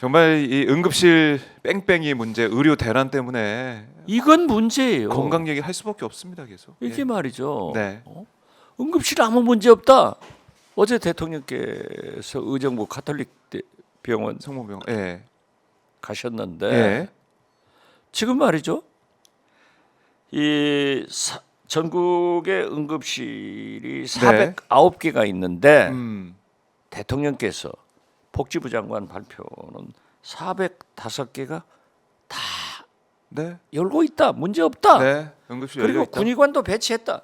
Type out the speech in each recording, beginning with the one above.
정말 이 응급실 뺑뺑이 문제, 의료 대란 때문에 이건 문제예요. 건강 얘기 할 수밖에 없습니다. 계속. 이게 말이죠. 네. 응급실 아무 문제 없다. 어제 대통령께서 의정부 가톨릭 병원 성모병. 예. 가셨는데 예. 지금 말이죠. 이 전국의 응급실이 409개가 있는데 대통령께서 복지부 장관 발표는 405개가 다 네. 열고 있다. 문제 없다. 네. 응급실 그리고 열려 있다. 군의관도 배치했다.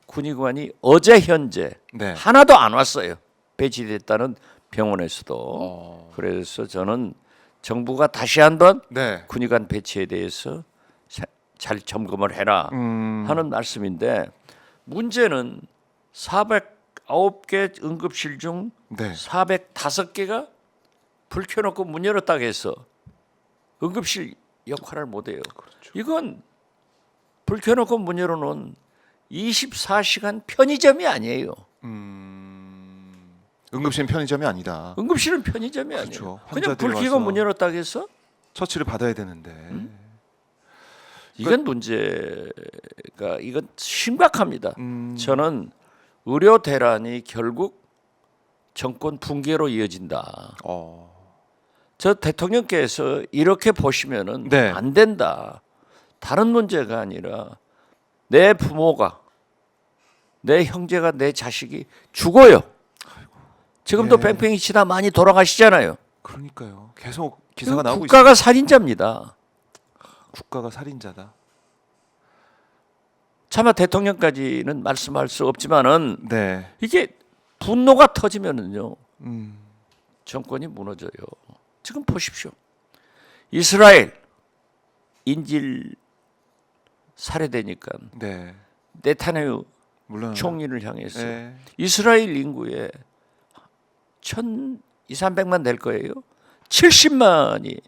군의관이 어제 현재 네. 하나도 안 왔어요. 배치됐다는 병원에서도. 그래서 저는 정부가 다시 한번 네. 군의관 배치에 대해서 잘 점검을 해라 하는 말씀인데 문제는 409개 응급실 중 네. 405개가 불 켜놓고 문 열었다고 해서 응급실 역할을 못해요. 그렇죠. 이건 불 켜놓고 문 열어놓은 24시간 편의점이 아니에요. 응급실은 편의점이 아니다. 응급실은 편의점이 그렇죠. 아니에요. 그냥 불 켜고 와서 문 열었다고 해서 처치를 받아야 되는데. 이건 문제가 이건 심각합니다. 저는 의료 대란이 결국 정권 붕괴로 이어진다. 저 대통령께서 이렇게 보시면은 네. 안 된다. 다른 문제가 아니라 내 부모가 내 형제가 내 자식이 죽어요. 지금도 예. 뺑뺑이 치다 많이 돌아가시잖아요. 그러니까요. 계속 기사가 나오고 국가가 살인자입니다. 국가가 살인자다. 차마 대통령까지는 말씀할 수 없지만은 네. 이게 분노가 터지면은요 음. 정권이 무너져요. 지금 보십시오. 이스라엘 인질 살해되니까 네. 네타냐후 물론 총리를 향해서 네. 이스라엘 인구의 1,200~300만 될 거예요. 70만이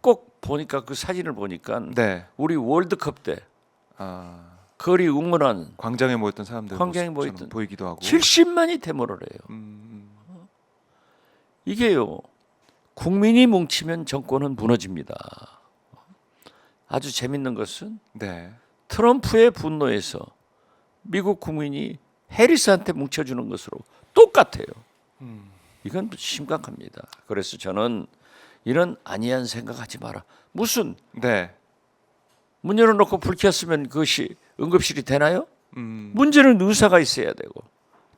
꼭 보니까 그 사진을 보니까 네. 우리 월드컵 때 아. 거리 응원한 광장에 모였던 사람들 광장에 모습처럼 모였던 보이기도 하고. 70만이 데모를 해요. 이게요. 국민이 뭉치면 정권은 무너집니다. 아주 재밌는 것은 네. 트럼프의 분노에서 미국 국민이 해리스한테 뭉쳐주는 것으로 똑같아요. 이건 심각합니다. 그래서 저는 이런 안이한 생각하지 마라. 무슨 네. 문 열어놓고 불 켰으면 그것이 응급실이 되나요? 문제는 의사가 있어야 되고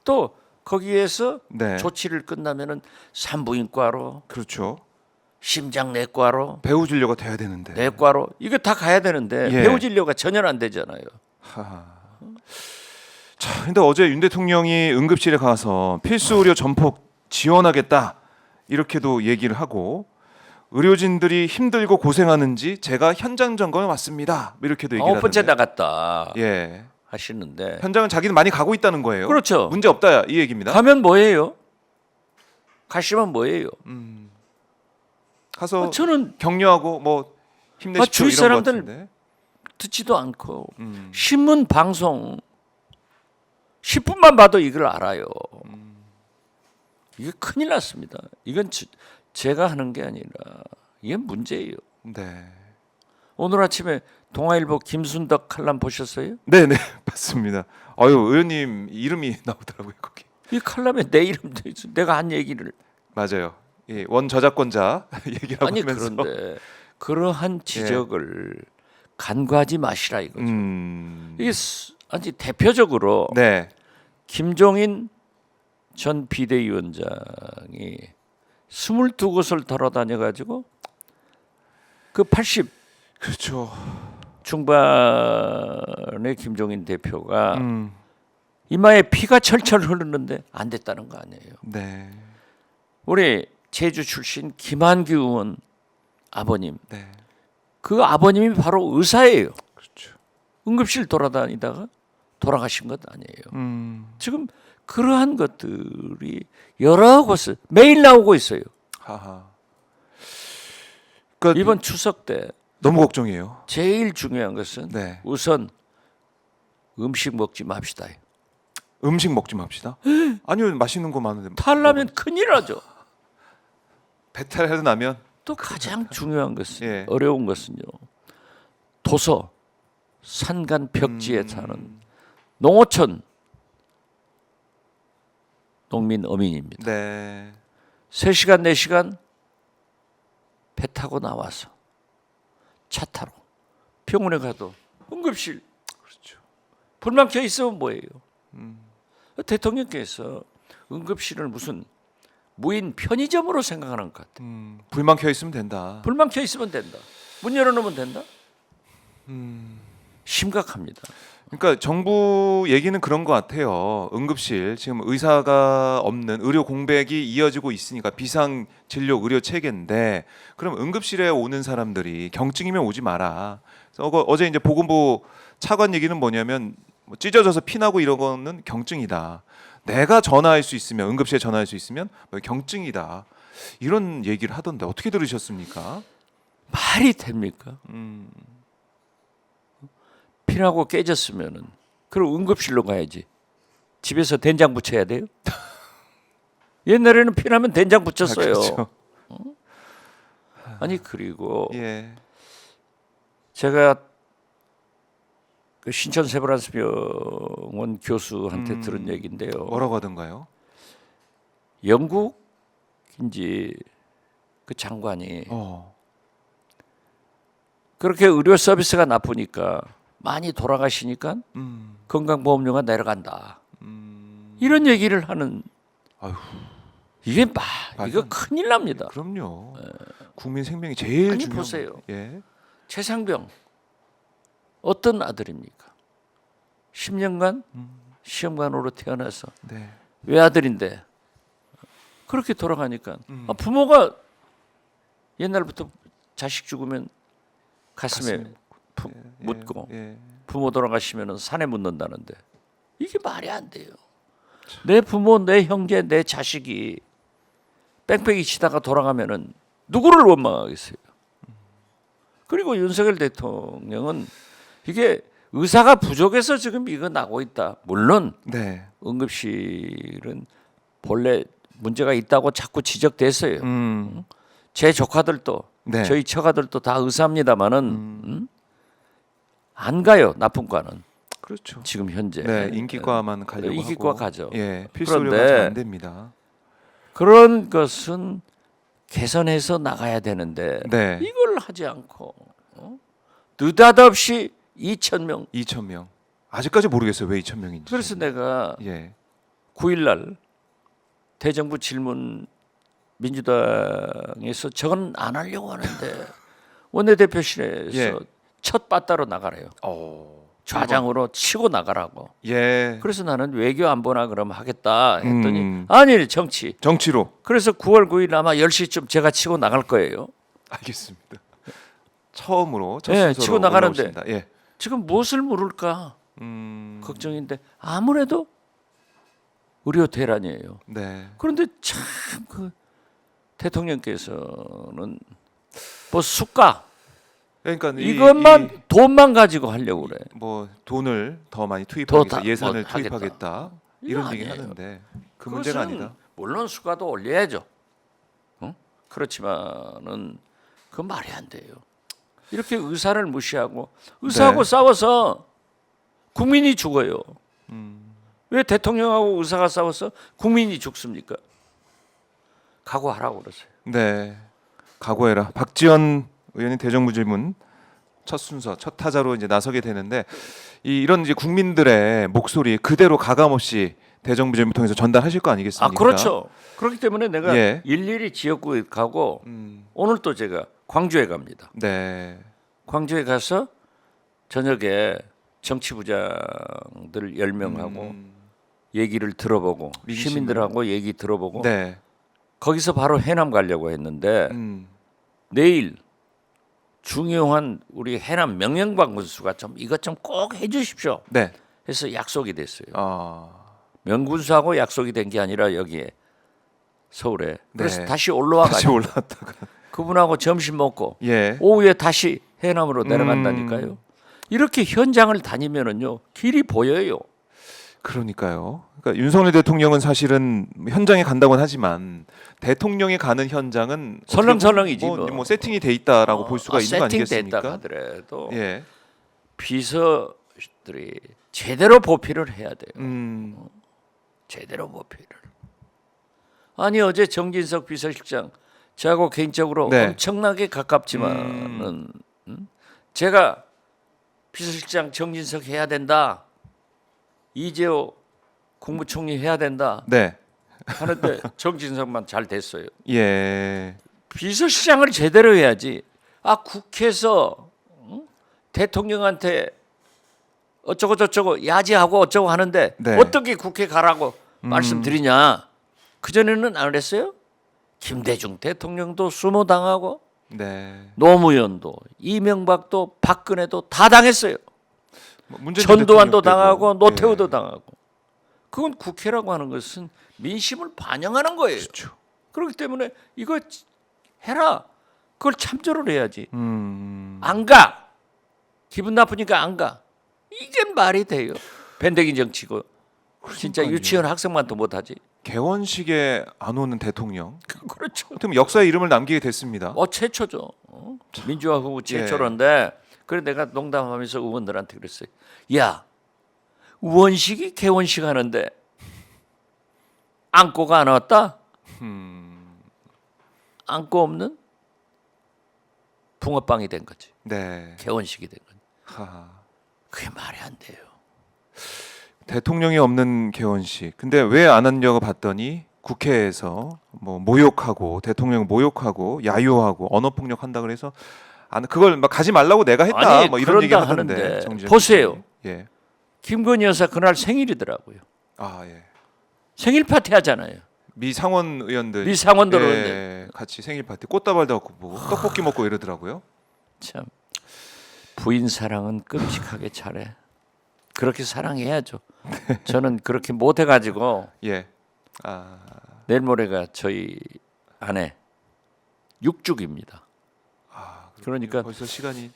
또 거기에서 네. 조치를 끝나면은 산부인과로 그렇죠. 심장내과로 배우 진료가 돼야 되는데. 내과로 이거 다 가야 되는데 예. 배우 진료가 전혀 안 되잖아요. 하하. 자, 근데 어제 윤 대통령이 응급실에 가서 필수 의료 전폭 지원하겠다 이렇게도 얘기를 하고 의료진들이 힘들고 고생하는지 제가 현장 점검에 왔습니다. 이렇게도 얘기를 9번째 하던데. 나갔다 예. 하시는데 현장은 자기는 많이 가고 있다는 거예요. 그렇죠. 문제 없다 이 얘기입니다. 가면 뭐예요? 가시면 뭐예요? 가서 저는 격려하고 뭐 힘내십시오 주위 이런 것 사람들 같은데. 듣지도 않고 신문 방송 10분만 봐도 이걸 알아요. 이게 큰일 났습니다. 이건 제가 하는 게 아니라 이게 문제예요. 네. 오늘 아침에 동아일보 김순덕 칼럼 보셨어요? 네네 맞습니다. 아유 의원님 이름이 나오더라고요 거기. 이 칼럼에 내 이름도 있어. 내가 한 얘기를 맞아요. 예, 원 저작권자 얘기라고 아니 하면서. 그런데 그러한 지적을 간과하지 마시라 이거죠. 이게 아니 대표적으로 네. 김종인 전 비대위원장이 22곳을 돌아다녀 가지고 그 80 그렇죠. 중반의 김종인 대표가 이마에 피가 철철 흐르는데 안 됐다는 거 아니에요. 네. 우리 제주 출신 김한규 의원 아버님, 네. 그 아버님이 바로 의사예요. 그렇죠. 응급실 돌아다니다가 돌아가신 것 아니에요. 지금 그러한 것들이 여러 곳을 매일 나오고 있어요. 하하. 그러니까 이번 추석 때 너무 걱정이에요. 제일 중요한 것은 네. 우선 음식 먹지 맙시다. 음식 먹지 맙시다. 아니요 맛있는 거 많은데. 탈라면 큰일 나죠. 배탈하고 나면 또 가장 중요한 것은 예. 어려운 것은요. 도서 산간 벽지에 사는 농어촌 농민 어민입니다. 네. 3시간 4시간 배 타고 나와서 차 타러 병원에 가도 응급실 그렇죠. 불만 켜 있으면 뭐예요? 대통령께서 응급실을 무슨 무인 편의점으로 생각하는 것 같아요. 불만 켜 있으면 된다. 불만 켜 있으면 된다. 문 열어놓으면 된다. 심각합니다. 그러니까 정부 얘기는 그런 것 같아요. 응급실 지금 의사가 없는 의료 공백이 이어지고 있으니까 비상 진료 의료 체계인데 그럼 응급실에 오는 사람들이 경증이면 오지 마라. 그래서 어제 이제 보건부 차관 얘기는 뭐냐면 뭐 찢어져서 피나고 이런 거는 경증이다. 내가 전화할 수 있으면 응급실에 전화할 수 있으면 뭐 경증이다. 이런 얘기를 하던데 어떻게 들으셨습니까? 말이 됩니까? 피나고 깨졌으면은 그럼 응급실로 가야지. 집에서 된장 부쳐야 돼요? 옛날에는 피나면 된장 붙였어요. 그렇죠. 아니 그리고 예. 제가 그 신천 세브란스 병원 교수한테 들은 얘기인데요. 뭐라고 하던가요? 영국인지 그 장관이 그렇게 의료 서비스가 나쁘니까 많이 돌아가시니까 건강보험료가 내려간다. 이런 얘기를 하는 아휴. 이게 말도 이거 안 돼. 큰일 납니다. 그럼요. 국민 생명이 제일 아니 중요한 보세요. 거예요. 예. 최상병 어떤 아들입니까? 10년간 시험관으로 태어나서 네. 외아들인데 그렇게 돌아가니까 부모가 옛날부터 자식 죽으면 가슴에 묻고 예. 부모 돌아가시면 산에 묻는다는데 이게 말이 안 돼요. 내 부모, 내 형제, 내 자식이 뺑뺑이 치다가 돌아가면은 누구를 원망하겠어요. 그리고 윤석열 대통령은 이게 의사가 부족해서 지금 이거 나고 있다. 물론 네. 응급실은 본래 문제가 있다고 자꾸 지적됐어요. 제 조카들도 네. 저희 처가들도 다 의사입니다만은 안 가요. 나쁜 과는 그렇죠. 지금 현재. 네, 인기과만 가려고 인기과 하고. 가죠. 예, 필수 의료가 그런데 잘 안 됩니다. 그런 것은 개선해서 나가야 되는데 네. 이걸 하지 않고 느닷없이 2,000명. 2,000명. 아직까지 모르겠어요. 왜 2,000명인지. 그래서 내가 예. 9일날 대정부 질문 민주당에서 저건 안 하려고 하는데 원내대표실에서 예. 첫 빠따로 나가래요. 좌장으로 치고 나가라고. 예. 그래서 나는 외교 안보나 그럼 하겠다 했더니 아니 정치. 정치로. 그래서 9월 9일 아마 10시쯤 제가 치고 나갈 거예요. 알겠습니다. 처음으로 첫 예, 순서로 치고 나가는데. 올라오십니다. 예. 지금 무엇을 물을까 걱정인데 아무래도 의료 대란이에요. 네. 그런데 참 그 대통령께서는 뭐 수가 그러니까 이것만 돈만 가지고 하려고 그래. 뭐 돈을 더 많이 투입하겠다. 더 예산을 뭐 투입하겠다. 이런 이거 얘기 아니에요. 하는데 그 문제가 그것은 아니다. 물론 수가도 올려야죠. 그렇지만은 그 말이 안 돼요. 이렇게 의사를 무시하고 의사하고 네. 싸워서 국민이 죽어요. 왜 대통령하고 의사가 싸워서 국민이 죽습니까? 각오하라고 그러세요. 네. 각오해라. 박지원 의원이 대정부 질문 첫 순서 첫 타자로 이제 나서게 되는데 이런 이제 국민들의 목소리 그대로 가감없이 대정부 질문 통해서 전달하실 거 아니겠습니까? 아 그렇죠. 그렇기 때문에 내가 예. 일일이 지역구에 가고 오늘 또 제가 광주에 갑니다. 네. 광주에 가서 저녁에 정치부장들 10명하고 얘기를 들어보고 민심을. 시민들하고 얘기 들어보고 네. 거기서 바로 해남 가려고 했는데 내일 중요한 우리 해남 명령방 군수가 좀 이것 좀 꼭 해주십시오. 네. 해서 약속이 됐어요. 아. 명군수하고 약속이 된 게 아니라 여기에 서울에. 그래서 네. 다시 올라와 다시 가지고 올라왔다가 그분하고 점심 먹고 예. 오후에 다시 해남으로 내려간다니까요. 이렇게 현장을 다니면은요 길이 보여요. 그러니까요. 그러니까 윤석열 대통령은 사실은 현장에 간다고는 하지만 대통령이 가는 현장은 어떻게 설렁설렁이지 보면 뭐 세팅이 돼 있다라고 볼 수가 있는 거 세팅됐다 아니겠습니까? 하더라도 예. 비서들이 제대로 보필을 해야 돼요. 제대로 보필을. 아니 어제 정진석 비서실장 저하고 개인적으로 네. 엄청나게 가깝지만은 제가 비서실장 정진석 해야 된다. 이재호 국무총리 해야 된다. 네. 하는데 정진석만 잘 됐어요. 예. 비서실장을 제대로 해야지. 아 국회에서 대통령한테 어쩌고 저쩌고 야지하고 어쩌고 하는데 네. 어떻게 국회 가라고 말씀드리냐. 그전에는 안 그랬어요? 김대중 대통령도 수모당하고 네. 노무현도 이명박도 박근혜도 다 당했어요. 뭐 문재인 전두환도 대통령 때도. 당하고 노태우도 예. 당하고. 그건 국회라고 하는 것은 민심을 반영하는 거예요. 그렇죠. 그렇기 때문에 이거 해라. 그걸 참조를 해야지. 음. 안 가. 기분 나쁘니까 안 가. 이게 말이 돼요. 밴댕이 정치고. 진짜 그러니까요. 유치원 학생만도 못하지. 개원식에 안 오는 대통령. 그렇죠. 그럼 역사의 이름을 남기게 됐습니다. 최초죠. 민주화 후보 최초인데 그래 내가 농담하면서 의원들한테 그랬어요. 야 의원식이 개원식 하는데 안고가 안 왔다? 안고 없는 붕어빵이 된 거지. 네. 개원식이 된 거지. 하하. 그게 말이 안 돼요. 대통령이 없는 개원식. 근데 왜 안 하냐고 봤더니 국회에서 뭐 모욕하고 대통령 모욕하고 야유하고 언어 폭력한다 그래서 안 그걸 막 가지 말라고 내가 했다 아니, 뭐 이런 얘기 그런다 하던데. 하는데 정진석 보세요. 교수님. 예. 김건희 여사 그날 생일이더라고요. 아 예. 생일 파티 하잖아요. 미 상원 의원들 미 상원들 예, 의원들. 같이 생일 파티 꽃다발도 갖고 뭐 떡볶이 먹고 이러더라고요. 참 부인 사랑은 끔찍하게 잘해. 그렇게 사랑해야죠. 저는 그렇게 못 해가지고 예. 아 내일 모레가 저희 아내 6주기입니다. 그러니까 벌써 시간이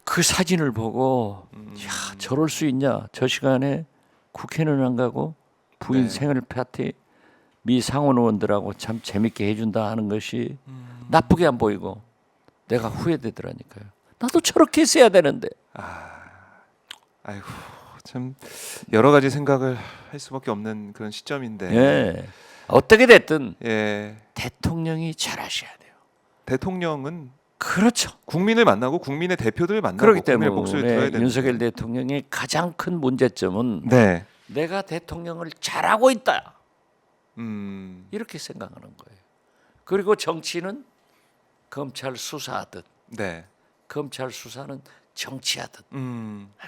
그 사진을 보고 야 저럴 수 있냐. 저 시간에 국회는 안 가고 부인 네. 생일 파티 미 상원 의원들하고 참 재밌게 해준다 하는 것이 나쁘게 안 보이고 내가 후회되더라니까요. 나도 저렇게 했어야 되는데. 아이고 참 여러 가지 생각을 할 수밖에 없는 그런 시점인데. 예. 어떻게 됐든 예. 대통령이 잘하셔야 돼요. 대통령은 그렇죠. 국민을 만나고 국민의 대표들을 만나고 그렇기 국민의 목소리를 들어야 때문에 되는데. 윤석열 대통령의 가장 큰 문제점은 네. 내가 대통령을 잘하고 있다. 이렇게 생각하는 거예요. 그리고 정치는 검찰 수사하듯 네. 검찰 수사는 정치하듯